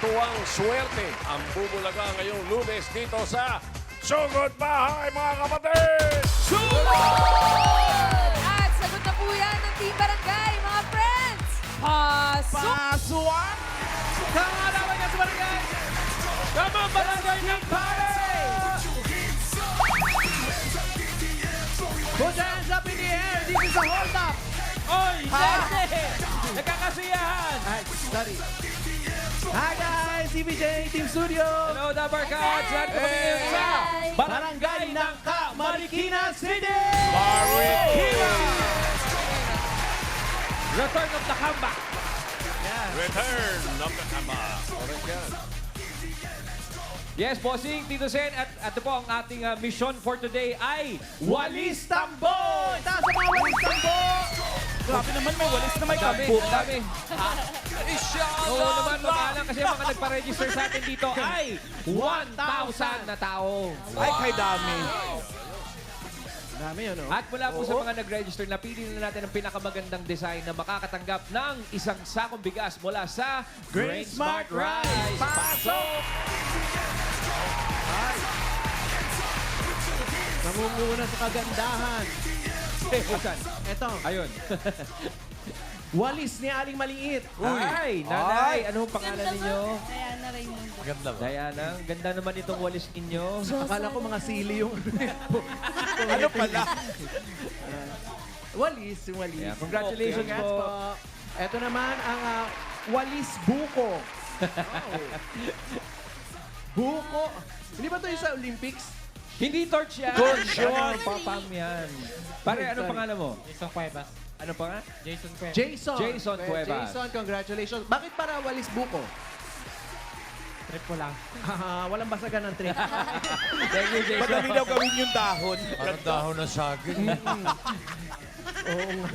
katuwang swerte ang bubulaga ngayong Lunes dito sa Sugod Bahay, mga kapatid! At sagot na po yan ng Team Barangay, mga friends! Pasok! Pasuan! Kamalaman niya sa barangay! Tama, barangay ng pare! Put your hands up in the air! Dito sa hold up! Oy! Sese! Nagkakasiyahan! Ay, sorry. Hi guys! CBJ Team Studio! Hello, Dabar Cats! At kapatid sa Barangay ng Marikina City! Marikina! Return of the comeback! Return of the comeback. Correct yan. Yes, bossing, Tito Sen, at ito po ang ating mission for today ay Walis Tambo! Itaas sa mga Walis Tambo! Grabe naman, may walis na may tambo. Dami. Oo naman, mamahalang kasi ang mga nagpa-register sa atin dito ay 1,000 na tao. Ay, kay dami. Dami yun, no? At mula po sa mga nag-register, napili na natin ang pinakamagandang design na makakatanggap ng isang sakong bigas mula sa Grain Smart Rice. Pasok! Namumuna sa kagandahan. Asan? Eto, Ayun. walis ni Aling Maliit. Ay, nanay, anong pangalan ninyo? Diana Raimundo. Maganda ba? Diana, ang ganda naman itong walis ninyo. Akala ko mga sili yung... Ano pala? walis, yung walis. Yeah, congratulations Congrats po. Ito naman ang walis buko. Buko. Hindi ba ito yung sa Olympics? Hindi torch yan. Torch yan. Ano, papam yan. Pare, anong Sorry. pangalan mo? Jason Cuevas. Ano pa nga? Jason Cuevas. Jason. Jason Cuevas. Jason, congratulations. Bakit para walis buko? Trip ko lang. Walang basagan ng trip. Thank you, Jason. Madali daw gawin yung dahon. Parang dahon ng saging. Oo nga.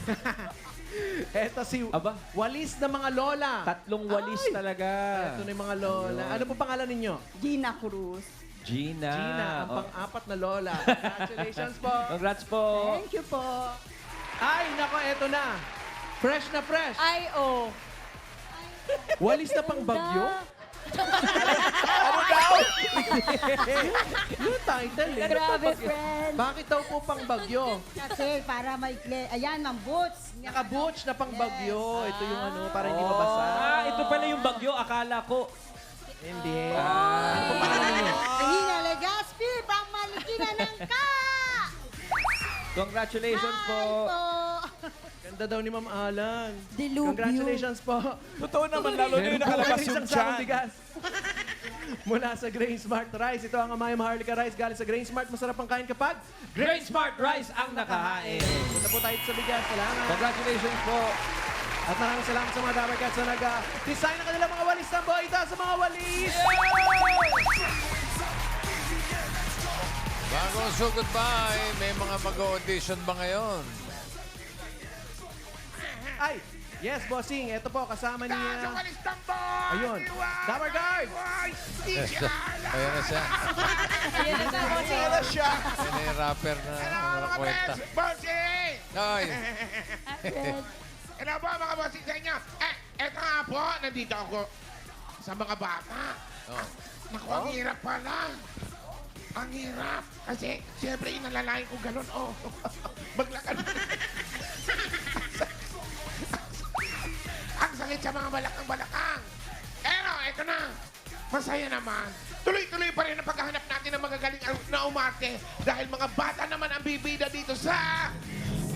Eto si Aba, walis na mga lola. tatlong walis Ay! talaga. Ito na yung mga lola. Ano po pangalan ninyo? Gina Cruz. Gina. Gina, ang Oh, pang-apat na lola. Congratulations po. congrats po. Thank you po. Ay, nako, eto na. Fresh na fresh. Ay, oh. Walis na pang bagyo. Yung title eh. Grabe, friend. Bakit daw po pang bagyo? Kasi para maikli. Ayan, ang boots. Naka-boots na pang bagyo. Ito yung ano, para hindi mabasa. Ah, ito pala yung bagyo. Akala ko. Hindi. Ano po pangalan ninyo? Hina Legaspi, pang Marikina ng ka! Congratulations po. Ganda daw ni Ma'am Alan. Dilubyo. Congratulations po. Totoo naman, lalo na yung nakalabas yung Isang sakong chan. bigas. Mula sa Grain Smart Rice. Ito ang Amaya Maharlika Rice galing sa Grain Smart. Masarap ang kain kapag Grain Smart Rice ang nakahain. Punta po tayo sa bigas. Salamat. Congratulations po. At maraming salamat sa mga Dabar Cats na nag-design ng kanilang mga walis ng boy. Itaas sa mga walis! Bago ang Sugod Bahay, may mga mag-audition ba ngayon? Ay! Yes, bossing. Ito po, kasama niya. Ayun. Dabar Guard! Ayan na siya. Ayan na daw, bossing. Ayan na yung rapper na kwenta. Bossing! Ay! Ano ba mga bossing sa inyo? Eto nga po, nandito ako sa mga bata. Oh. Naku, ang hirap pala. Ang hirap. Kasi, siyempre, inalalayan ko ganun. Oh, maglakad. Ang sakit sa mga balakang-balakang. Pero, eto na. Masaya naman. Tuloy-tuloy pa rin ang paghahanap natin ng magagaling na umarte dahil mga bata naman ang bibida dito sa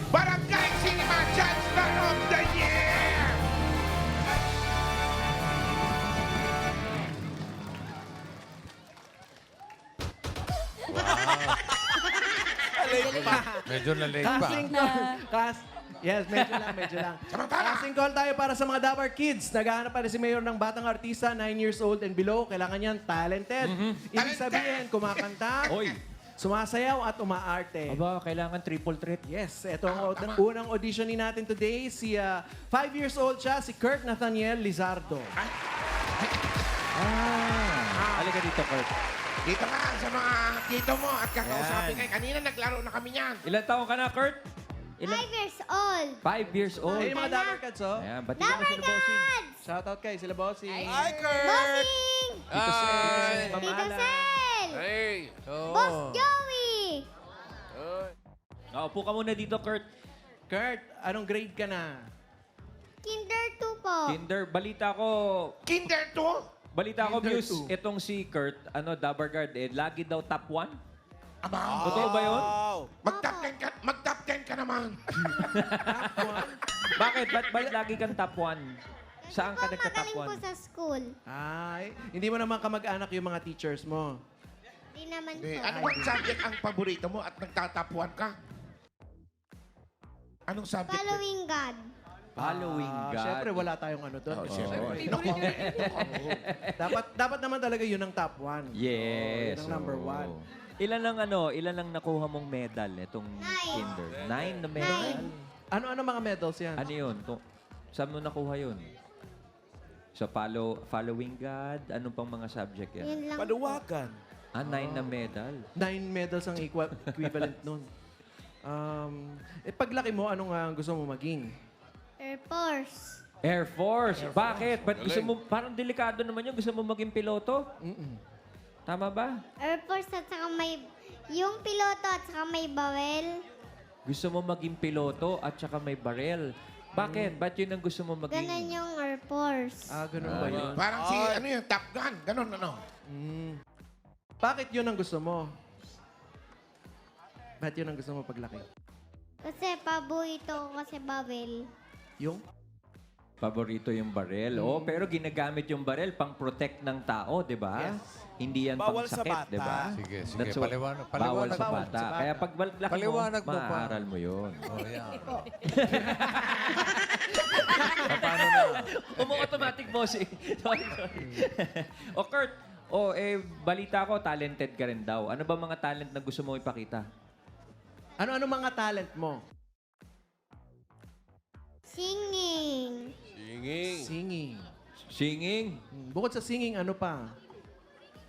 Barangay Cinema Chancellor of the Year! Medyo na-late pa. Casting call. Yes, medyo lang. Casting call tayo para sa mga Dabar Kids. Naghahanap pa rin si Mayor ng batang artista, 9 years old and below. Kailangan yan talented. Ibig sabihin, kumakanta, Oy. sumasayaw at umaarte. Aba, kailangan triple threat. Yes, ito ang unang auditionin natin today. Si 5 years old siya, si Kirk Nathaniel Lizardo. Halika dito, Kurt. Dito ka sa mga tito mo at kakausapin kayo. Kanina naglaro na kami niyan. Ilan taong ka na, Kurt? Ilan? 5 years old. 5 years old. Ayun yung mga Dabber Cats, oh. Ayan, ba't di ka na sila bossing? Shoutout kayo, sila bossing. Hi, Kurt! Bossing! Tito Sel. Tito Mamahalan. Sel! Hey! Boss Joey! Upo ka muna dito, Kurt. Kurt, anong grade ka na? Kinder 2 po. Kinder, balita ko, Kinder 2? Balita ko, Kinder Muse, 2. itong si Kurt, Dabber Guard, lagi daw top 1? Aba, Totoo ba yun? mag-top 10 ka naman. Bakit? Ba't lagi kang top 1? Saan ka Po, nagka-top magaling po 1? sa school. Ay, hindi mo naman kamag-anak yung mga teachers mo. Di naman Hindi. po. Ano bang subject ang paborito mo at nagtatapuan ka? Anong subject? Following God. Following God. Siyempre, wala tayong ano doon. Oh, siyempre. dapat naman talaga yun ang top 1. Yes. Yun ang number 1. oo. Ilan lang nakuha mong medal itong 9. Kinder? 9 na medal? Ano-ano mga medals yan? Ano yun? Saan mo nakuha yun? Sa following God? Anong pang mga subject yan? Yun lang. Paluwagan. 9 na medal. 9 medals ang equivalent nun. Paglaki mo, anong gusto mo maging? Air Force. Air Force. Bakit? Ba't gusto mo, parang delikado naman yun. Gusto mo maging piloto? Tama ba? Air Force at saka may... Yung piloto at saka may bawel. Gusto mo maging piloto at saka may barel. Bakit? Ba't yun ang gusto mo maging? Ganon yung Air Force. Ganun ba yun? Parang si, ano yun, Top Gun. Ganon, ano? Bakit yun ang gusto mo? Bakit yun ang gusto mo paglaki? Kasi paborito ko kasi bawel. Yung? Paborito yung barel. Oh, pero ginagamit yung barel pang protect ng tao, di ba? Hindi yan Bawal pang sa sakit, bata. di ba? Sige, sige. That's what- Paliwanag Bawal sa Bawal bata. sa bata. Kaya pag laki Paliwanag mo, mo pa. maaaral mo yun. Oh, yeah. Umu-automatic bossing. Sorry. O Kurt, balita ko, talented ka rin daw. Ano ba mga talent na gusto mo ipakita? Ano-ano mga talent mo? Singing. Singing. Singing. Singing? Bukod sa singing, ano pa?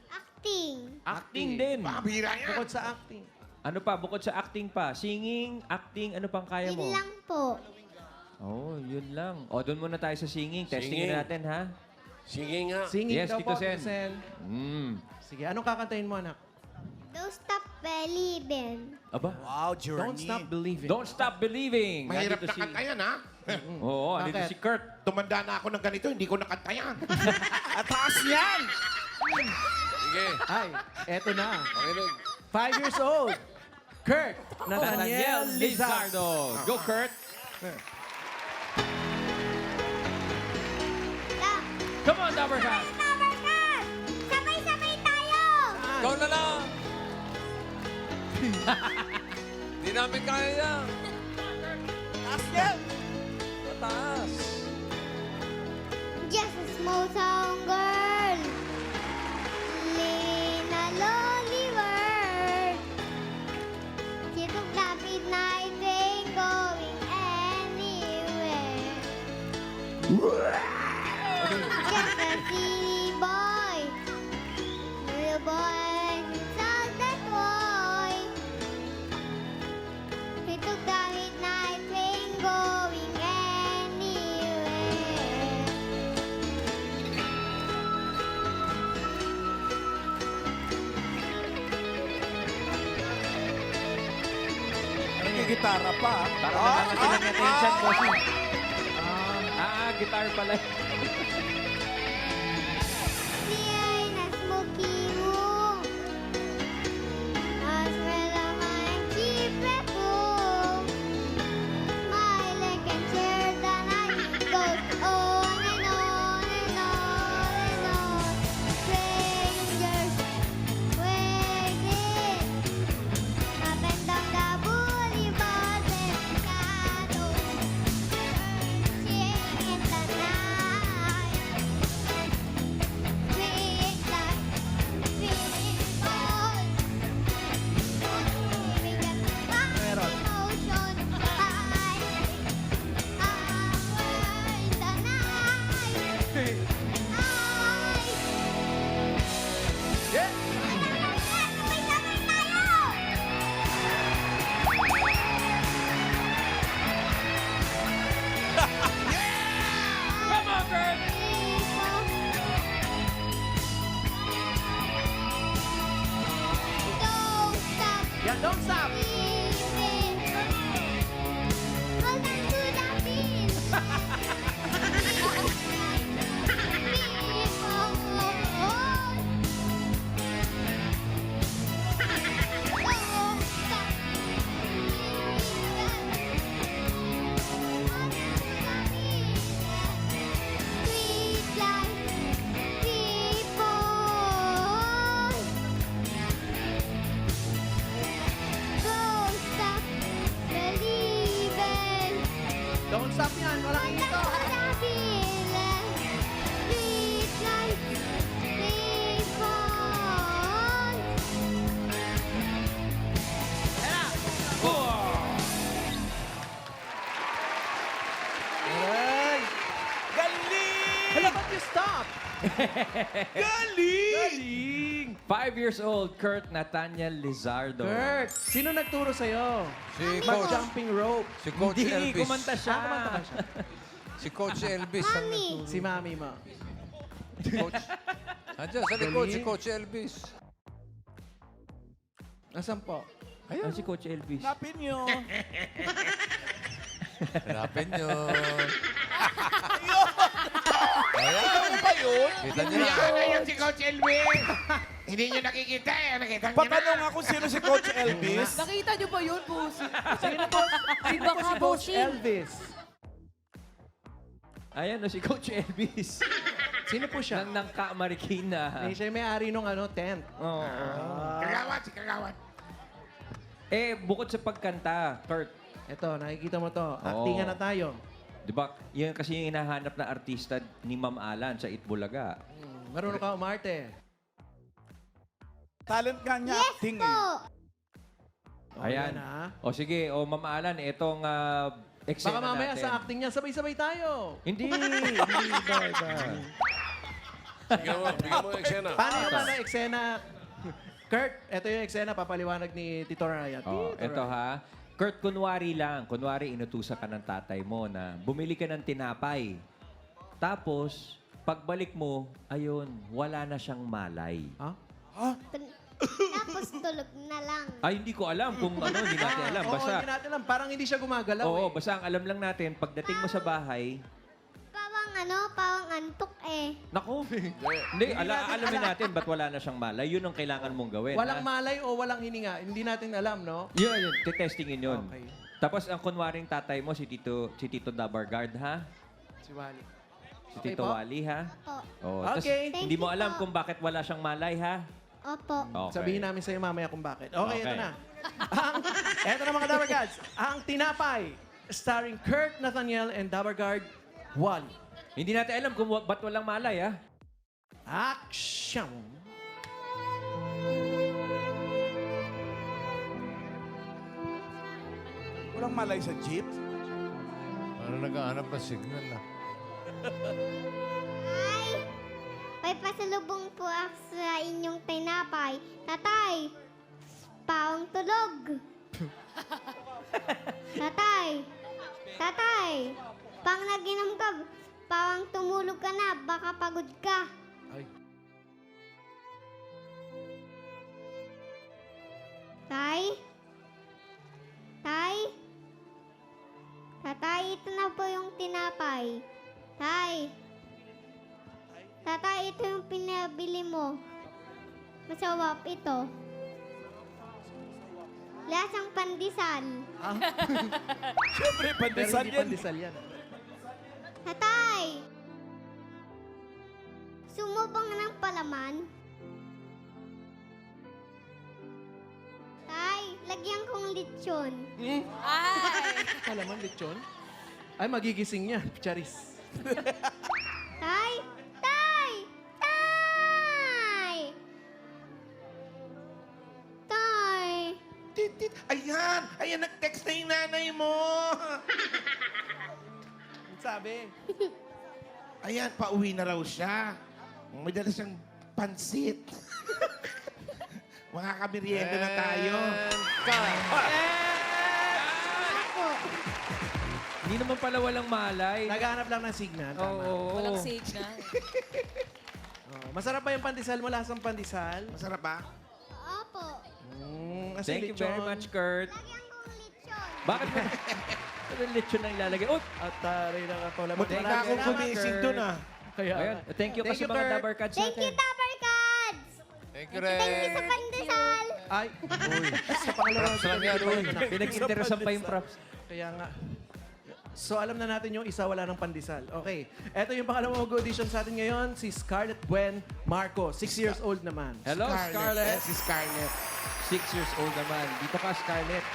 Acting. Acting din. Pabira yan. Bukod sa acting. Ano pa? Bukod sa acting pa. Singing, acting, ano pang kaya mo? Yun lang po. Oh, yun lang. O, doon muna tayo sa singing. Testing Singing. natin, ha? Singing nga. Singing Yes, daw Tito po, Sen. Tito Sen. Sige, anong kakantahin mo, anak? Don't stop believing. Aba? Wow, journey. Don't stop believing. Don't stop believing. Mahirap Nandito na kanta yan, ha? Oo, andito Bakit? si Kurt. Tumanda na ako ng ganito, hindi ko nakanta yan. At taas yan! Sige. Ay, eto na. Pakinig. 5 years old. Kurt Nathaniel Nathaniel Lizardo. Lizardo. Go, Kurt. Come on, Dabber Cat. Tabarkas! Sabay-sabay tayo! Ikaw na lang. Hindi namin kaya yan. Taas yan! Mataas. Just a small town girl. In a lonely world. She took the midnight train going anywhere. Just a silly boy. Little boy inside that boy. He took the midnight train going anywhere. Nagigitara pa. Parang nakakati ng attention, bossing. Guitar pala. Here in a smoky room, I smell of my cheap perfume. My leg and chair, the night goes on and on and on and on. Strangers waiting up and down the boulevard and shadows searching in the night. Don't stop yan. Walang ito. Sweet life, people. Ay! Galing! Hala, ba't you stop? Galing! Galing! 5 years old, Kurt Nathaniel Lizardo. Kurt, sino nagturo sa'yo? Si Coach, Mag-jumping rope. si Coach Hindi, Elvis. kumanta siya. Kumanta ba siya? Si Coach Elvis. ang Mami. nagturo. Si mami mo. Coach. Andiyan sa likod, si Galing. Coach Elvis. Nasaan po? Ayun, si Coach Elvis. Hanapin nyo. Hanapin nyo. Ikaw ba yun? Kita nyo na. Yan, ayan si Coach Elvis. Hindi nyo nakikita eh. Nakita nyo na. Patanong ako sino si Coach Elvis. Nakita niyo ba yun, Pusi? Sino po? Sino po si Coach Elvis? Ayan, si Coach Elvis. Sino po siya? Ng Marikina. Siya yung may-ari nung tent. Oo. Kagawad, si Kagawad. Eh, bukod sa pagkanta, Kurt, Ito, nakikita mo to. Actingan na tayo. di ba, yan kasi yung hinahanap na artista ni Ma'am Alan sa Itbulaga. Marunong ka umarte. Talent nga niya Yes acting po. eh. Ayan. ha? O sige, o Ma'am Alan, itong eksena Baka mamaya natin. sa acting niya, sabay-sabay tayo. Hindi, iba. Bigyan mo yung eksena. Paano yung ano, eksena? Kurt, ito yung eksena, papaliwanag ni Tito Ryan. Oh, Tito eto Ryan. ha. Kurt, kunwari lang. Kunwari, inutusan ka ng tatay mo na bumili ka ng tinapay. Tapos, pagbalik mo, ayun, wala na siyang malay. Ha? Tapos tulog na lang. Ay, hindi ko alam kung ano, hindi natin alam. Oo, Basta, hindi natin alam. Parang hindi siya gumagalaw oo, eh. basta ang alam lang natin, pagdating mo sa bahay, Pawang antok eh. naku, hindi, alamin natin ba't wala na siyang malay. Yun ang kailangan mong gawin. Walang ha? malay o walang hininga. Hindi natin alam, no? Yun, titestingin yun. Okay. Tapos ang kunwaring tatay mo, si Tito Dabargard, ha? Si Wally. Si Okay Tito po. Wally, ha? Opo. Oh, Okay. tas hindi mo Thank you alam po. kung bakit wala siyang malay, ha? Opo. Okay. Sabihin namin sa'yo mamaya kung bakit. Okay, ito Okay. na. Ito na mga Dabargads. Ang Tinapay, starring Kurt Nathaniel and Dabargard Wally. Hindi natin alam kung ba't walang malay, ha? Action! Walang malay sa jeep. Ano naghahanap ng signal na? Ay, may pasalubong po ako sa inyong tinapay. Tatay, pawang tulog. Tatay, pang naginom ka, pawang tumulog ka na, baka pagod ka. Ay. Tatay, ito na po yung tinapay. Tatay, ito yung pinabili mo. Masawap ito. Lasang pandesal. Siyempre, Pero pandesal hindi yan. pandesal yan. Tatay! Sumubong ng palaman. Tay, lagyan kong lechon. Ay! Palaman, lechon? Ay, magigising yan. Charis. Tay! Tay! Tay! Tay! Titit. Ayan! Ayan, nag-text na yung nanay mo. Sabi. Ayan, pauwi na raw siya. May dala siyang pansit. Makakabirienda na tayo. Hindi naman pala walang malay. Naghahanap lang ng signal. Oo. Tama. Walang signal. Oh, masarap ba yung pandesal mo? Lasang pandesal? Masarap ba? Opo. Kasi Thank you very lechon. much, Kurt. Lagyan kong lechon. Bakit mo? Ano lechon ang ilalagay? Oh! At taray na kapala. Buti na akong gumising doon ah. Kaya, Ayun. Thank you pa sa mga Kurt. Dabarkads Thank you, natin. Dabarkads! Thank you, Thank you sa Ren. pandesal! Ay, sa pangalawa. Props lang yan, uy. Pinag-interesan pa yung props. Kaya nga. So, alam na natin yung isa wala ng pandesal. Okay. Ito yung pangalawang audition sa atin ngayon, si Scarlett Buen Marco. 6 years old naman. Hello, Scarlett. Si Scarlett. 6 years old naman. Dito ka, Scarlett.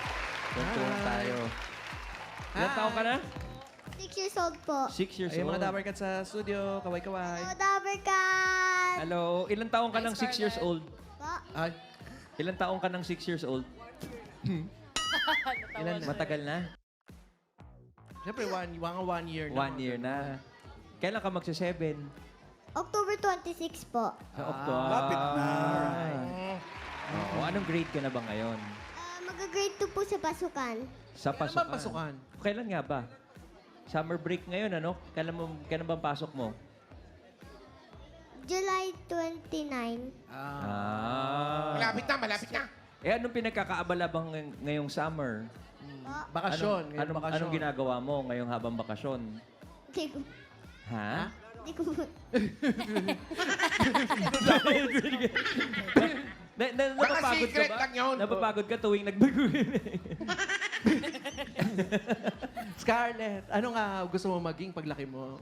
Tuntuan Hi. tayo. Ilan Hi. taon ka na? 6 years old po. 6 years Ay, old. mga Dabber Cats sa studio. Kaway-kaway. Hello, Dabarkat! Hello. Ilang taong ka ng 6 years old? Po. Ay, Ilang taong ka ng 6 years old? ilan na? Matagal na? Siyempre, one year na. 1 year na. Kailan ka magsa-7? October 26 po. Sa October. Lapit na. Oo. Anong grade ka na ba ngayon? Mag-grade 2 po sa pasukan. Sa Kailan pasukan. ba pasukan? Kailan nga ba? Summer break ngayon, ano? Kailan bang pasok mo? July 29. Malapit na, malapit na. Eh, anong pinagkakaabala bang ngayong summer? Bakasyon. ngayon bakasyon. Anong ginagawa mo ngayong habang bakasyon? Hindi ko. Ha? Hindi ko. Napapagod ka secret ba? lang yun. Napapagod ka tuwing nagbaguhin. Scarlett, ano nga gusto mo maging paglaki mo?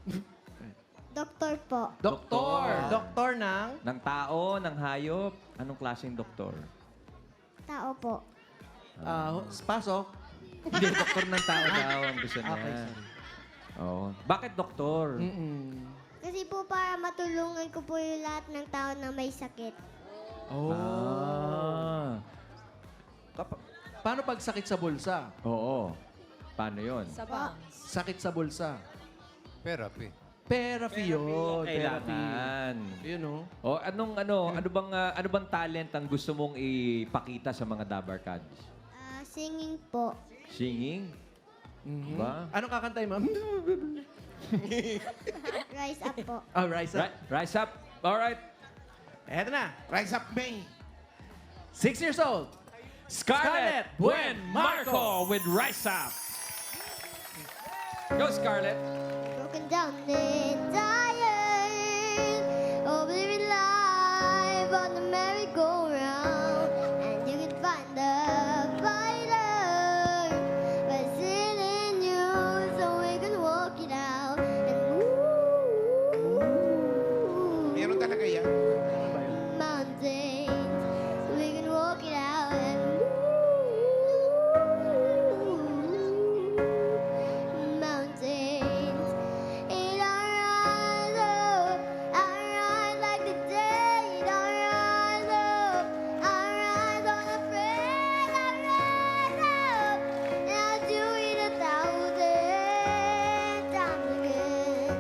Doktor po. Doktor. Doktor ng? Ng tao, ng hayop. Anong klaseng doktor? Tao po. Pasok. Hindi, doktor ng tao daw ang gusto niya. Okay, sorry. Oo. Bakit doktor? Kasi po para matulungan ko po yung lahat ng tao na may sakit. Oh. Ah. Paano pag sakit sa bulsa? Oo. Paano yun? Sa bangs. Sakit sa bulsa. Therapy. Therapy yun. Kailangan. Yun, no? O ano bang talent ang gusto mong ipakita sa mga Dabar Cats? Singing po. Singing? Ba? Anong kakantay, ma'am? Rise up po. Oh, rise up. Rise up. All right. Eto na. Rise up, May. 6 years old. Scarlett Buen Marco with Rise Up. Go, Scarlett. Broken down and tired. Oh, living life on the merry-go-round. And you can find the fighter. But it's in you, so we can walk it out. And Meron talaga yan. mountains, we can walk it out. And mountains. In our eyes, our eyes like the day. In our eyes, our eyes unafraid. Our eyes up, and I'll do it 1,000 times again.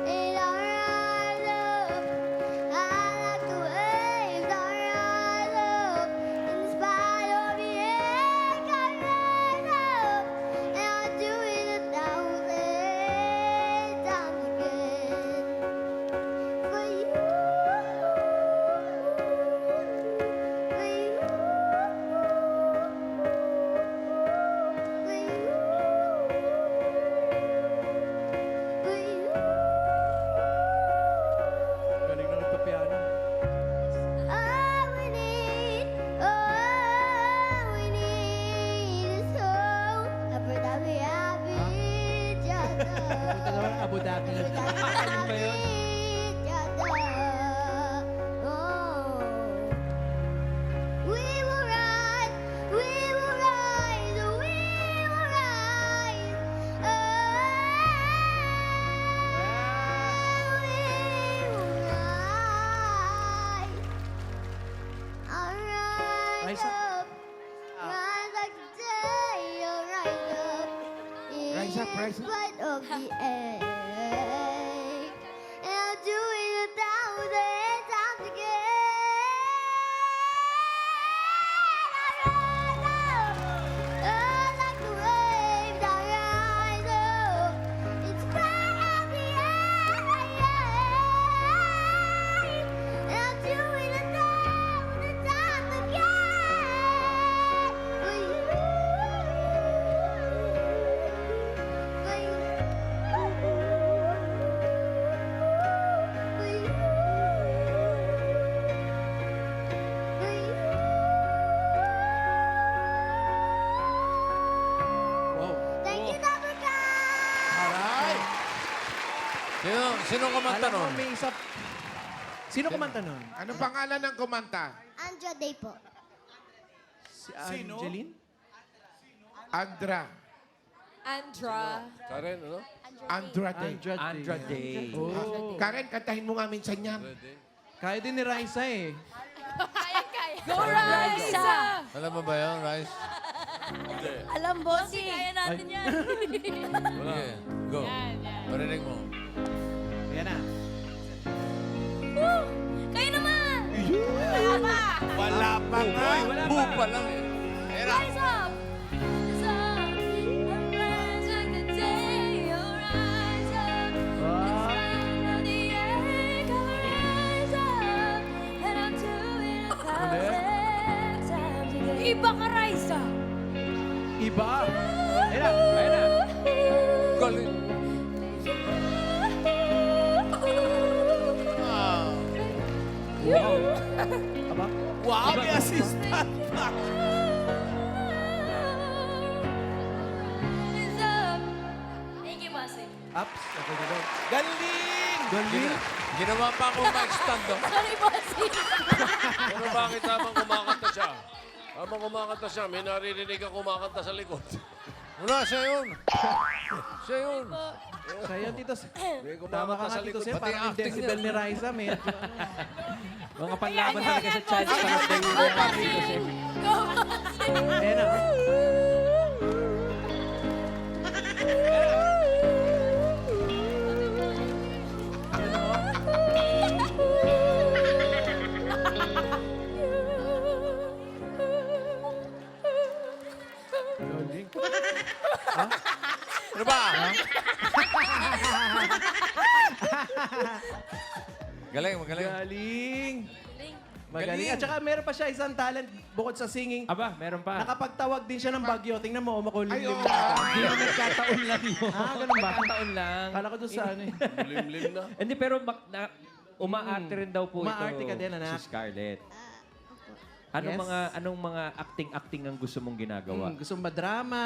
In our eyes, I like the waves. Our eyes up, in spite of the ache. Our eyes up, and I'll do it 1,000 times again. For you, for you, for you. Galing na nagpapiano. All we need is hope. Abu Dhabi, Punta naman ang Abu Dhabi. We will rise, we will rise, we will rise. Rise up. Rise like the day, oh, rise up. Rise up, rise up. In spite of the ache. And I'll do it 1,000 times again. I rise up, like the waves. I rise up, in spite of the ache. And I'll do it 1,000 times again. For you, for you, for you, for you. Wow. Thank you, Dr. Kat! Aray! Sino kumanta Alam mo, nun? may isa... Sino kumanta nun? Anong pangalan ng kumanta? Andra Day po. Si Sino? Angeline? Andra. Andra. Karen, ano? Andrade. Andra Day. Oh. Karen, kantahin mo nga minsan yan. Kaya din ni Raisa eh. Go, Raisa! Alam mo ba yun, Rice? Alam, bossing. Kaya natin yan. Wala. Go. Marinig mo. Ayan na. Kayo naman! Wala pa nga. Boom pa lang eh. Era. Rise up! Rise up! Rise like the day you rise up. Stand on the edge, rise up. And I'm doing 1,000 times a day. Iba ka, Raisa! Iba. Ayan na. Ayan na. Galing. Aba. Wow, may assistant. Rise up! Thank you, Bossing. Ups. Okay na daw. Galing! Galing. Ginawa pa akong mic stand doon. Sorry, Bossing. Pero bakit habang kumakanta siya? Habang kumakanta siya, may naririnig ka kumakanta sa likod. Wala, siya yun. Siya yun. Siya yan, Tito Sen. May Tama kumakanta ka sa nga, Tito likod. Sen. Pati Parang yung acting decibel niya. ni Raisa, medyo Mga panlaban talaga sa chance para sa iyo. Ayan na. Galing. Ano ba? Galing, magaling. Galing. Magaling. At saka meron pa siya isang talent bukod sa singing. Aba, meron pa. Nakapagtawag din siya ng bagyo. Tingnan mo, makulimlim Ayun. na. Hindi naman nagkataon lang yun. Ganun ba? Nagkataon lang. Kala ko doon sa ano eh. Limlim na. Hindi, pero umaarte rin daw po Umaarte ito ka din, anak. si Scarlett. Anong Yes. mga acting ang gusto mong ginagawa? Gusto mo ba drama,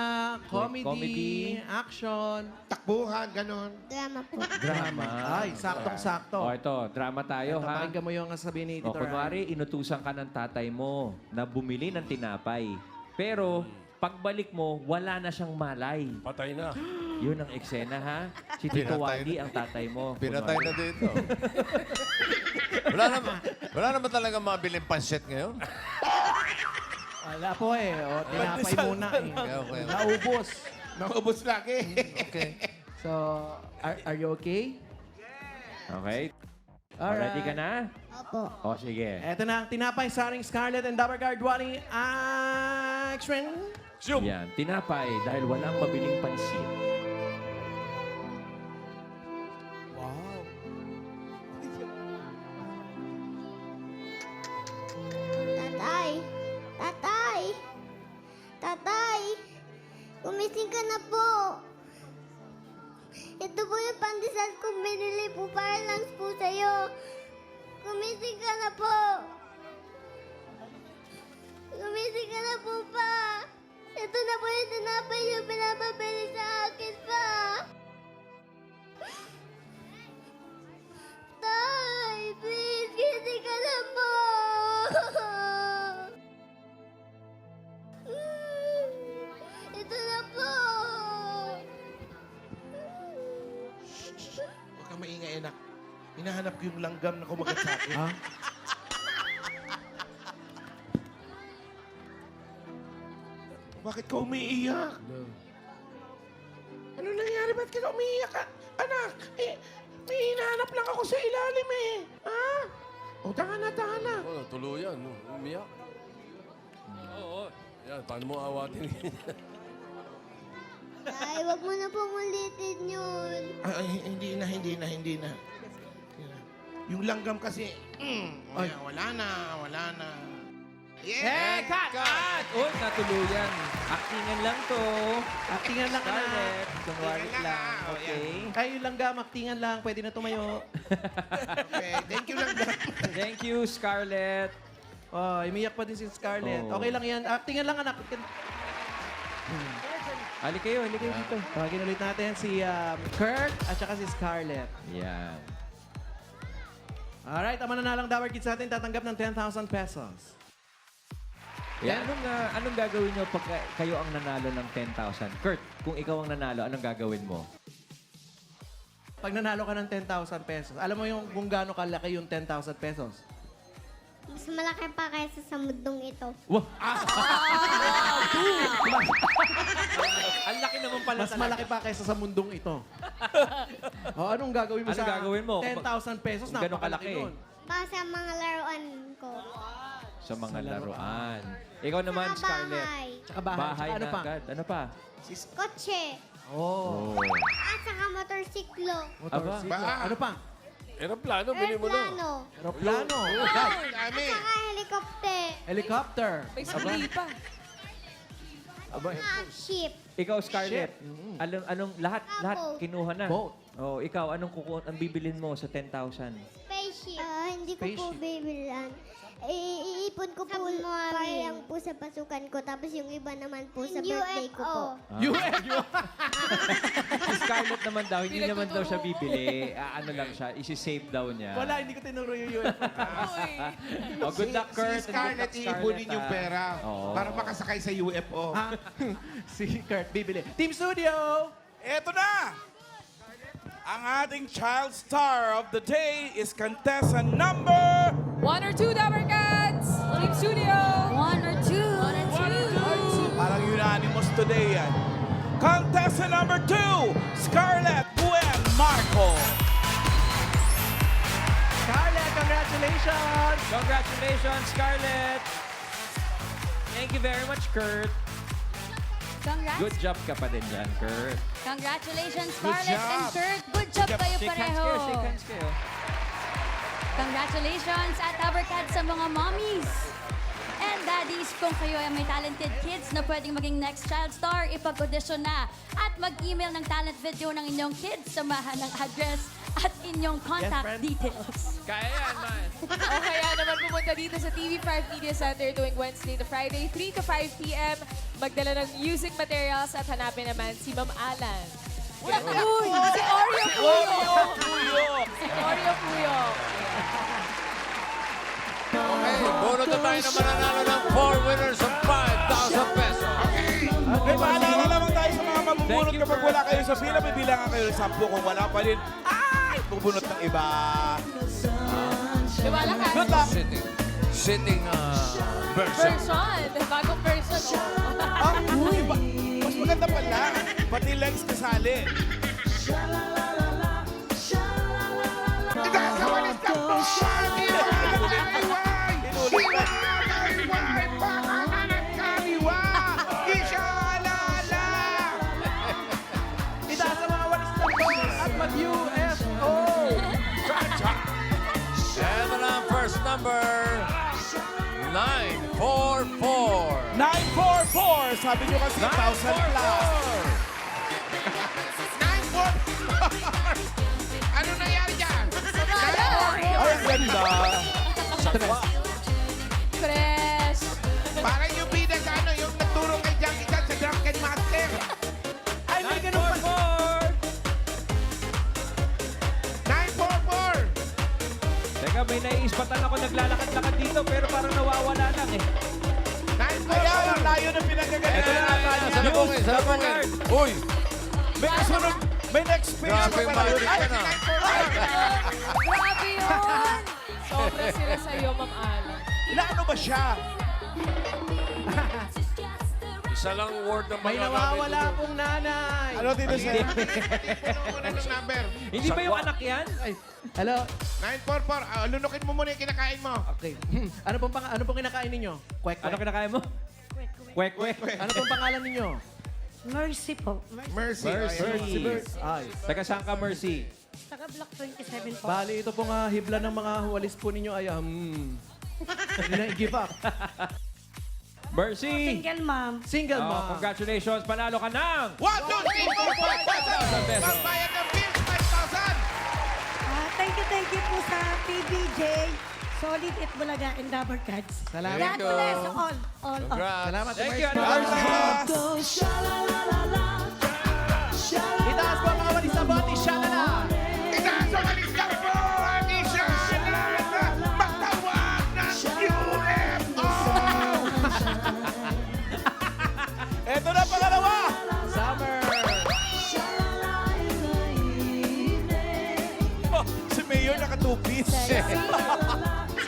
comedy, Comedy. action? Takbuhan, ganon. Drama po. Drama. Ay, saktong-sakto. O ito, drama tayo ha. Pakinggan mo yung sabihin ni O, Tito Ram. kunwari, inutusan ka ng tatay mo na bumili ng tinapay. Pero, pagbalik mo, wala na siyang malay. Patay na. Yun ang eksena, ha? Si Tito Pinatay Wadi ang tatay mo. Pinatay na Kunwari. dito. Wala naman talaga mabiling pansit ngayon. Wala po eh. O, tinapay muna eh. Okay. Naubos. Naubos lagi. Okay. So, are you okay? Okay? Alright. Ready ka na? Opo. O, sige. Eto na ang tinapay starring Scarlett and Dabber Guard Wani Action. Zoom! Yan, tinapay dahil walang mabiling pansit. Tatay! Tatay! Tatay! Gumising ka na po! Ito po yung pandesal kong binili po para lang po sa'yo. Gumising ka na po! Gumising ka na po pa! Ito na po yung tinapay yung pinapabili sa akin pa! Tay! Please, gising ka na po! Ito na po! Huwag kang maingay, anak. Hinahanap ko yung langgam na kumagat sa akin. Ha? Bakit ka umiiyak? Ano nangyari? Ba't ka umiiyak? Anak, may hinahanap lang ako sa ilalim eh. Ha? O, tahan na. Oh, tuluyan. No? Umiyak. Oo. Yan, paano mo awatin? Tay, wag mo na pong ulitin yun. Ay, hindi na. Yung langgam kasi, wala na. Eh, cut! Uy, natuluyan. Actingan lang to. Actingan lang, anak. Scarlett, kunwari Actingan lang. lang, oh, Okay. Ay, yung langgam, actingan lang. Pwede na tumayo. Okay, thank you langgam. Thank you, Scarlett. Oh, umiyak pa din si Scarlett. Oh. Okay lang yan. Actingan lang, anak. Hali kayo dito. Tawagin ulit natin si Kurt at saka si Scarlett. Yan. Alright, ang mananalang Dabber Kids natin tatanggap ng 10,000 pesos. Yeah, anong gagawin nyo pag kayo ang nanalo ng 10,000? Kurt, kung ikaw ang nanalo, anong gagawin mo? Pag nanalo ka ng 10,000 pesos, alam mo yung kung gaano kalaki yung 10,000 pesos? Mas malaki pa kaysa sa mundong ito. Wow! Ang laki naman pala Mas malaki pa kaysa sa mundong ito. O, anong gagawin mo Anong sa gagawin mo? 10,000 pesos? Kung gano'ng Napakalaki kalaki? nun. Para sa mga laruan ko. Sa mga laruan. Ikaw naman, Sa Scarlett. bahay. Tsaka bahay. Bahay Tsaka ano na pa? agad. Ano pa? Kotse. Oh. At saka motorsiklo. Motorsiklo. Aba. Ano pa? Aeroplano, bili mo na. Aeroplano. Aeroplano. Dami. At saka helicopter. Helicopter. May suli pa. Aba, Ship. ikaw, Scarlett. Anong lahat Boat. kinuha na. Boat. Oh, ikaw, ang bibilin mo sa 10,000? Spaceship. Hindi ko po Spaceship. bibilan. Iipon ko po para lang po sa pasukan ko. Tapos yung iba naman po sa birthday ko po. Si Scarlett naman daw, hindi naman daw siya bibili. Ano lang siya, isi-save daw niya. Wala, hindi ko tinuro yung UFO. Oh, good luck, Kurt. Si Scarlett, iipunin yung pera Oo. para makasakay sa UFO. Ha? Si Kurt, bibili. Team Studio! Eto na! Ang ating child star of the day is contestant number... 1 or 2 Dabber Cats! Team Studio! 1 or 2. Parang unanimous today yan. Contestant number 2, Scarlett Buen Marco. Scarlett, congratulations! Congratulations, Scarlett! Thank you very much, Kurt. Congrats. Good job ka pa din dyan, Kurt. Congratulations, Good Scarlett and job. Kurt. Good job kayo Shake hands pareho. kayo, shake hands kayo. Congratulations at Abercad sa mga mommies and daddies. Kung kayo ay may talented kids na pwedeng maging next child star, ipag-audition na at mag-email ng talent video ng inyong kids, samahan ng address at inyong contact friend. details. Kaya yan, man. O kaya naman pumunta dito sa TV5 Media Center tuwing Wednesday to Friday, 3 to 5 p.m. Magdala ng music materials at hanapin naman si Ma'am Alan. Uy! Si Oreo Puyo! Si Oreo Puyo! Okay, bunot na tayo na mananalo ng 4 winners of 5,000 pesos. May paalala naman tayo sa mga mabubunot Thank you, kapag wala kayo sa pila. May bilangan kayo ng 10. Kung wala pa rin, ay! Bubunot ng iba. Diwala ka. Good luck! Sitting version. Version. Bagong version. Oh. Iba. Mas maganda pala. Pati legs kasali. Itaas sa walis ka po! Iway! Pangalan ng kaliwa! Isyalala! Itaas sa mga walis ng boss at mag-UFO! Eto na ang first number. 944. 944! Sabi nyo kasi 1,000 plus. 944! Ano nangyari dyan? Ay, ang ganda. Fresh. Parang yung bida sa ano, yung nagturo kay Jackie Chan sa Drunken Master. Ay, may ganun pa! 944! Teka, may naiispatan ako naglalakad-lakad dito pero parang nawawala lang eh. 944! Ayan, ang layo ng pinagaganda. Ito na ata niya. Salubungin, salubungin. Uy! May kasunod. May next page Grabe pa yung pala yun. magic Ay, ka na. Grabe yun. Sobra sila sa iyo, Ma'am Alan. Inaano ba siya? Isa lang word na May nawawala pong nanay! Ano dito sa... Puno mo na ng number. Hindi ba yung anak yan? Ay, hello? 944. Lunukin mo muna yung kinakain mo. Okay. ano pong kinakain ninyo? Kwek-kwek. Ano kinakain mo? Kwek-kwek. Ano pong pangalan ninyo? Mercy po. Mercy. Mercy. Ay. Teka, saan ka, Mercy? Saka Block 27 po. Bali, ito pong hibla ng mga walis po ninyo ay, hindi na i-give up. Mercy! Single mom. Single Oh, mom. congratulations, panalo ka ng 1, 2, 3, 4, 5,000 pesos. Pagbayad ng bills, 5,000. Thank you po sa PBJ, Solid It Bulaga, and Dabber Cats. Salamat. God bless all. Congrats. Salamat. Thank you, Mercy. Mercy. Itaas po ang mga walis sa boti. Shalala! Itaas sa walis ka po, ang isyalala. Magtawag ng UFO. two-piece.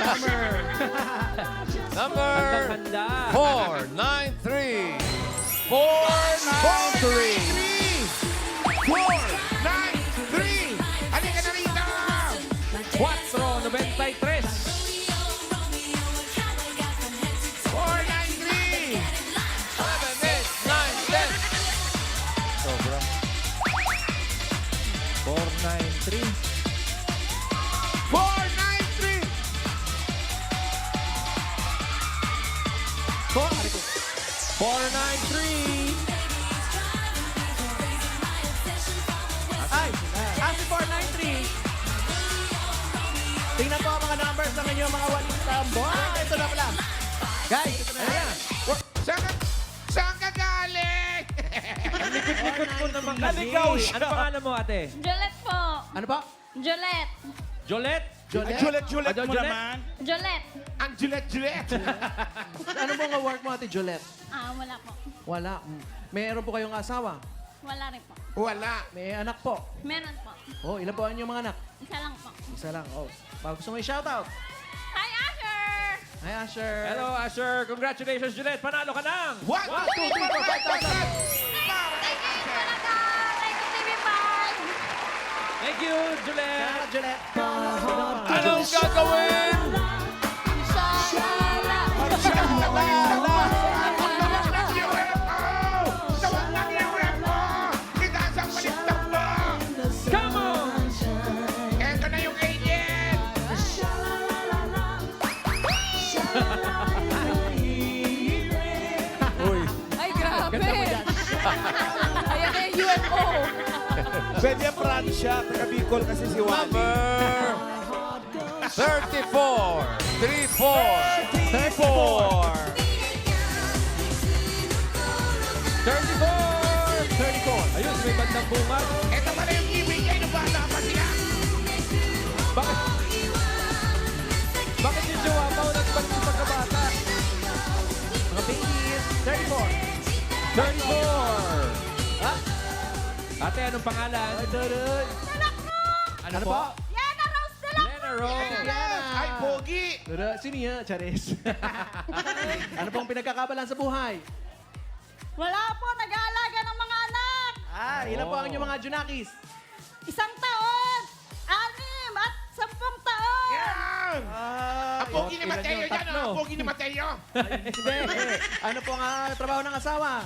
Summer. Number Handa. 493. 493. 493. Halika na rito. 493. 493. 7, 8, 9, 10. Sobra. 493. 493. 493. Ay, asi 493. Tingnan po ang mga numbers ng inyong mga walis tambo. Ito na pala. Guys, ito na yan. Saan ka galing? Likod mo naman kasi. Naligaw siya. Ano pangalan mo, ate? Jolette po. Ano pa? Jolette. Jolette? Julet mo Julet? naman. Jolette. Ang Julet. Ano po nga work mo, Ate Jolette? Wala po. Wala. Meron po kayong asawa? Wala rin po. Wala. May anak po? Meron po. Oh, ilan po ang inyong mga anak? Isa lang po. Isa lang. Oh, baka gusto mo i-shoutout. Hi, Asher! Hi, Asher. Hello, Asher. Congratulations, Juliet. Panalo ka ng 1, 2, 3, 4, 5,000. Thank you, Juliet. Salamat, Jolette. Anong gagawin? Come on! Ito na yung agent. Ay, grabe. Ayan na yung UFO. Pwede yung Pransya. Taga Bicol kasi si Wally. Number 34. 34. 34. Ayun, may bandang bungat. Ito pala yung ibigay ng bata pa sila. Bakit yung jowa pa o nagbalik sa pagkabata? Mga babies. 34. 34. Ha? Ate, anong pangalan? Ano po? Yana Rose de la Lena Rose. Ay, pogi. Sino yan? Charis. Ano pong pinagkakabalan sa buhay? Wala po, nag-aalaga ng mga anak. Ilan po ang inyong mga Junakis? 1 taon, 6 at 10 taon. Yan. Ang pogi ni ilan Mateo yun? yan. Tatlo. Ang pogi ni Mateo. Hindi. Ano po ang trabaho ng asawa?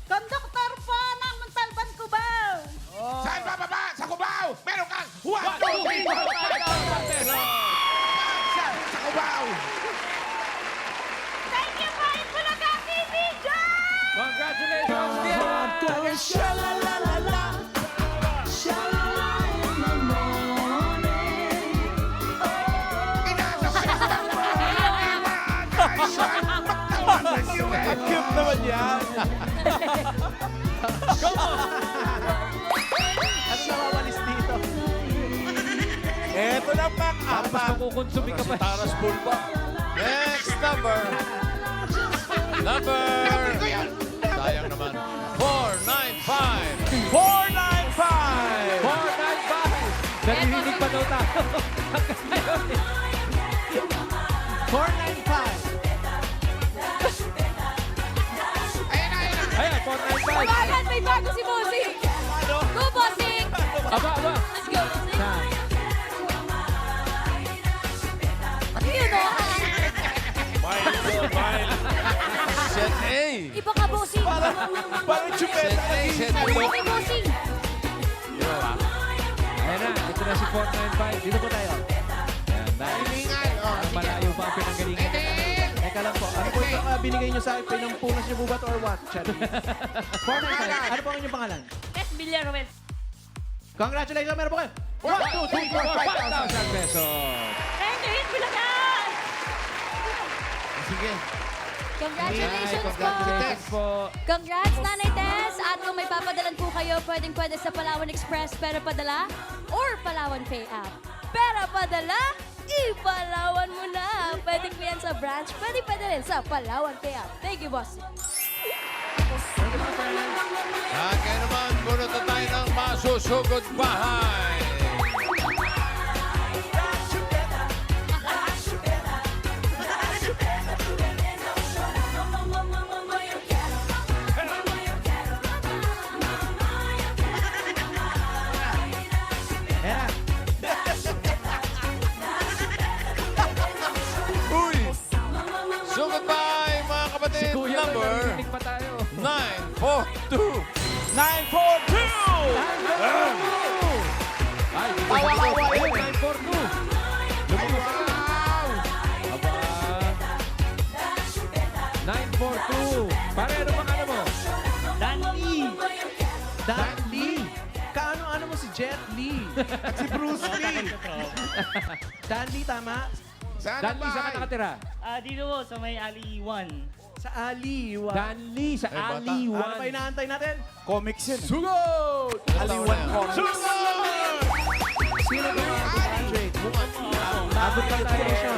Konduktor po ng Montalban, Cubao. Saan bababa? Sa Cubao. Meron kang 1, 2, 3, 4, 5,000 pesos. Sa Cubao. Thank you po, Itbulaga TV, Congratulations, Diana! Ang cute naman yan. Ano nawawalis dito? Eto na Tapos pang-apat. makukonsumi ka pa. Taras Bulba. Next number. Number. Sayang naman. 495. 495. 495. Narinig pa daw tayo. 495. Ayan, 495. Tawagan, may bago si Bossing. Go, Bossing! Aba. Let's go, Bossing. Yun o. Mile. Set A. Iba ka, Bossing. Parang chupeta. Set A, set B. Iba Bossing. Ayan na, ito na si 495. Dito po tayo. Ayan, nice. Malayo pa ang pinanggalingan. Teka lang po. Ano po yung binigay nyo sa akin? Pinampunas nyo bubat or what? Charis. 495. Ano po ang inyong pangalan? Yes, Villaruel. Congratulations. Meron po kayo. 1, 2, 3, 4, 5,000 pesos. Thank you, Itbulaga. Sige. Congratulations po. Congratulations po. Congrats, Nanay Tess! At kung may papadalan po kayo, pwede sa Palawan Express, pero padala, or Palawan Pay app. Pero padala, ipalawan mo na. Pwede po yan sa branch, pwede rin sa Palawan Pay app. Thank you, boss. At kaya naman, bunot na tayo ng masusugod bahay. Ay, tawa-tawa yun. 942. Lumabas na. Aba. 942. Pare, ano bang ano mo? Dan Lee. Kaano-ano mo si Jet Li? At si Bruce Lee. Dan Lee, tama? Saan Dan Lee, saan ka nakatira? Dito po sa may Ali 1. Sa Ali. Wow. Dan Lee, sa Ali Ano pa 1. inaantay natin? Comics yan. Sugod! Aliwan ko. Sino ba yung graduate? Abot ka tayo siya.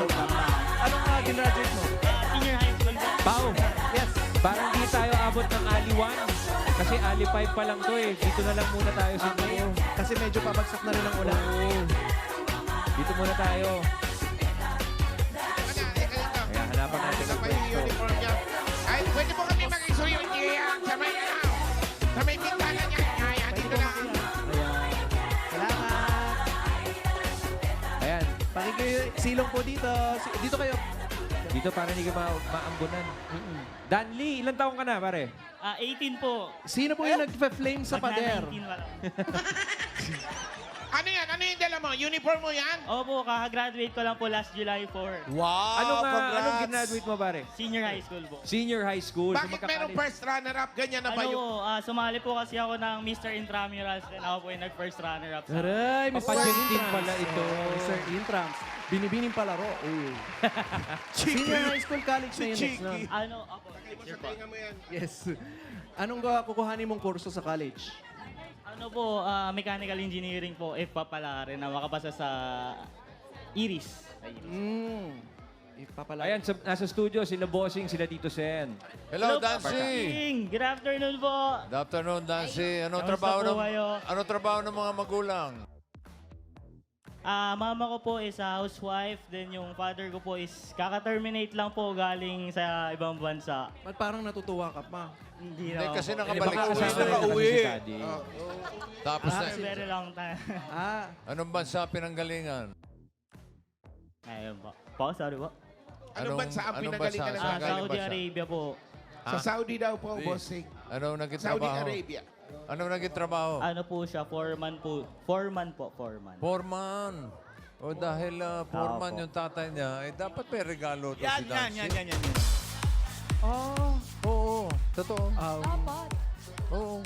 Anong ginaduate mo? Senior high school po. Pao, Yes. parang di tayo abot ng Ali 1. Kasi Ali 5 pa lang to eh. Dito na lang muna tayo sa Okay. Kasi medyo pabagsak na rin ang ulan. Dito muna tayo. Kaya hanapan natin Isa ang pa yung pwesto. uniform niya. Ay, pwede po kami mag-isuyo niya sa may sa may bintana niya. Ayan, dito na. Salamat. Ayan. Silong po dito. Dito kayo. Dito para hindi ka maambunan. Dan Lee, ilang taong ka na, pare? 18 po. Sino po yung nag-flame sa pader? Magna 19 wala. Ano yan? Ano yung dala mo? Uniform mo yan? Opo, kakagraduate ko lang po last July 4. Wow, Anong graduate mo, pare? Senior high school po. Senior high school. So, Bakit merong magkakalit. first runner-up? Ganyan na ba Ano yung... po, sumali po kasi ako ng Mr. Intramurals and ako po yung nag-first runner-up. Aray, Mr. Papagentin Intrams. pala ito. Mr. Intrams. Binibining palaro. Oh. Senior high school college na yun. next na. Ano, ako. Sa pahinga mo yan. Yes. Anong kukuhanin mong kurso sa college? Ano po, mechanical engineering po, if papalarin na makapasa sa Iris. Ipapala. Ayan, nasa studio, sila Bossing, sila Tito Sen. Hello, po, Dancy. King. Good afternoon po. Good afternoon, Dancy. Anong Kamusta trabaho po ng kayo? trabaho ng mga magulang? Mama ko po is a housewife, then yung father ko po is kaka-terminate lang po galing sa ibang bansa. Ba't parang natutuwa ka pa? Hindi Hindi, na kasi po. nakabalik Baka uwi. kasama rin nakauwi. naman si Daddy. Tapos na, Very long time. anong bansa pinanggalingan? Ayun po. Po, sorry po. Anong bansa ang pinagalingan ng Saan galing Saudi bansa? Arabia po. Sa Saudi daw po, bossing. Anong naging Saudi trabaho? Arabia. Anong naging trabaho? Ano po siya, foreman po. Foreman po, foreman. Foreman. O dahil foreman Opo. yung tatay niya, eh dapat may regalo to si Dancy. yan. Oo, totoo. Dapat. Oo.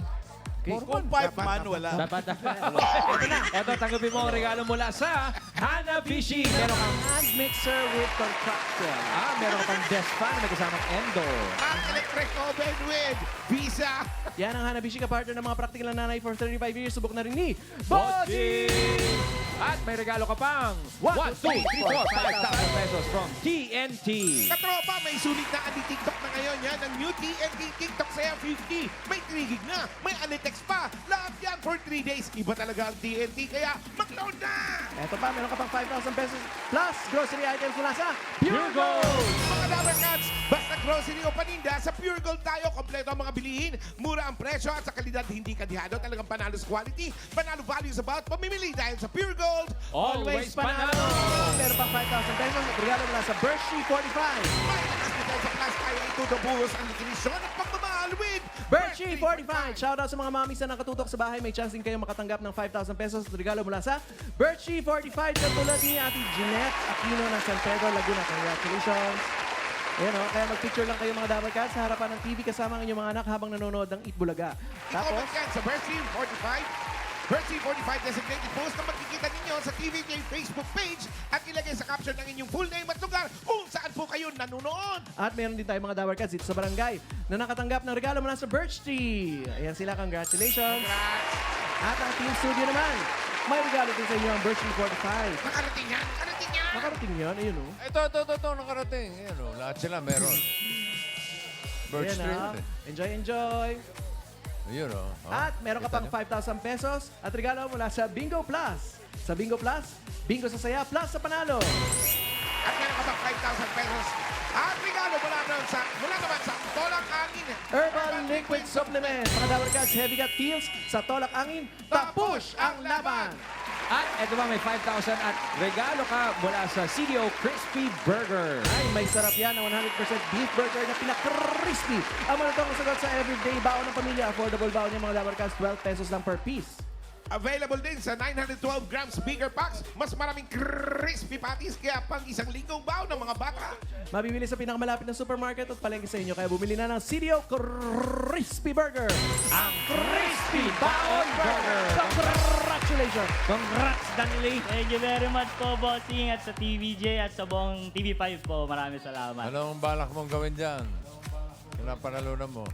Kung 5 man, wala. Dapat. Ito, tanggapin mo ang regalo mula sa Hanabishi. Meron kang Hand mixer with contractor. meron ka pang desk fan na may kasamang Endo. Ang electric oven with Visa. Yan ang Hanabishi ka-partner ng mga practical na nanay for 35 years. Subok na rin ni Bossing! At may regalo ka pang 1, 2, 3, 4, 5,000 pesos from TNT. Katropa, may sulit na anti-TikTok na ngayon yan. Ang new TNT TikTok Saya 50. May 3 gig na, may anti-text pa. Lahat yan for 3 days. Iba talaga ang TNT, kaya mag-load na! Eto pa, meron ka pang 5,000 pesos plus grocery items mula sa Pure Gold! Mga Dabber Cats, basta grocery o paninda, sa Pure Gold tayo. Kompleto ang mga bilihin, mura ang presyo at sa kalidad hindi kadihado. Talagang panalo sa quality, panalo value sa bawat pamimili dahil sa Pure Gold. Always panalo! Meron pang 5,000 pesos at regalo mula sa Bershey 45. May lakas na sa class tayo itutubuhos ang nutrition at pagmamahal with Bershey 45! Shoutout sa mga mamis na nakatutok sa bahay. May chance din kayo makatanggap ng 5,000 pesos at regalo mula sa Bershey 45. Katulad ni Ate Jeanette Aquino ng San Pedro, Laguna. Congratulations! Ayan o, kaya mag-picture lang kayo mga Dabber Cats sa harapan ng TV kasama ang inyong mga anak habang nanonood ng Eat Bulaga. Tapos, I-comment yan sa Bershey 45. Bershey 45 designated post na makikita ninyo sa TVJ Facebook page at ilagay sa caption ng inyong full name at lugar kung saan po kayo nanonood. at meron din tayo mga Dabber Cats dito sa barangay na nakatanggap ng regalo mula sa Birch Tree. Ayan sila, congratulations! At ang Team Studio naman, may regalo din sa inyo ang Birch Tree 45. Nakarating yan! Nakarating yan! Nakarating yan, ayun o. Ito, nakarating. Ayan o, lahat sila meron. Birch Ayan Tree. ah. Enjoy, enjoy! Ayun o. At meron ka pang 5,000 pesos at regalo mula sa Bingo Plus. Sa Bingo Plus, bingo sa saya plus sa panalo. At meron ka pang 5,000 pesos. At regalo mula naman sa Tolak Angin. Herbal Liquid Supplement. Mga Dabber Cats, Heavy Gut Feels sa Tolak Angin. Tapush ang laban! At eto ba, may 5,000 at regalo ka mula sa CDO Crispy Burger. Ay, may sarap yan na 100% beef burger na pinaka-crispy. Ang malutong kasagot sa everyday baon ng pamilya. Affordable baon niya mga Dabar Cats, 12 pesos lang per piece. Available din sa 912 grams bigger packs. Mas maraming crispy patties kaya pang isang linggong baon ng mga bata. Mabibili sa pinakamalapit na supermarket at palengke sa inyo. Kaya bumili na ng CDO Crispy Burger. Ang Crispy Baon Burger. Congratulations! Congrats, Danley. Thank you very much po, bossing, at sa TVJ at sa buong TV5 po. Maraming salamat. Anong balak mong gawin dyan? Pinapanalunan mo.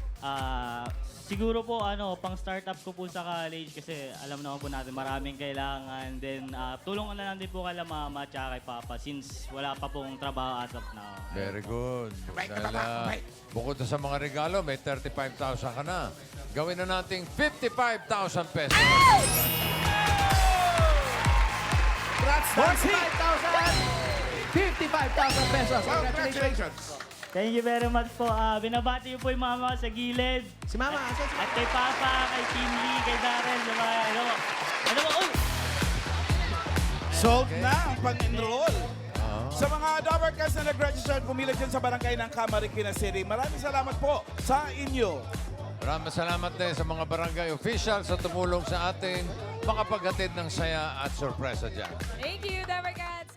Siguro po, pang startup ko po sa college kasi alam naman po natin maraming kailangan. Then, tulungan na lang din po kay mama at kay papa since wala pa pong trabaho as of now. Very good. Right, Dahil right. bukod na sa mga regalo, may 35,000 ka na. Gawin na nating 55,000 pesos. Congrats, Nancy! 55,000 pesos. Congratulations! Congratulations! Thank you very much po. Binabati ko po yung mama sa gilid. Si Mama, asan si At kay Papa, kay Team Lee, kay Darren, sa mga Sold na ang pang-enroll. Sa mga Dabar Cats na nag-register, pumila dyan sa barangay ng Camarines City. Maraming salamat po sa inyo. Maraming salamat din sa mga barangay officials sa tumulong sa atin makapaghatid ng saya at sorpresa dyan. Thank you, Dabar Cats.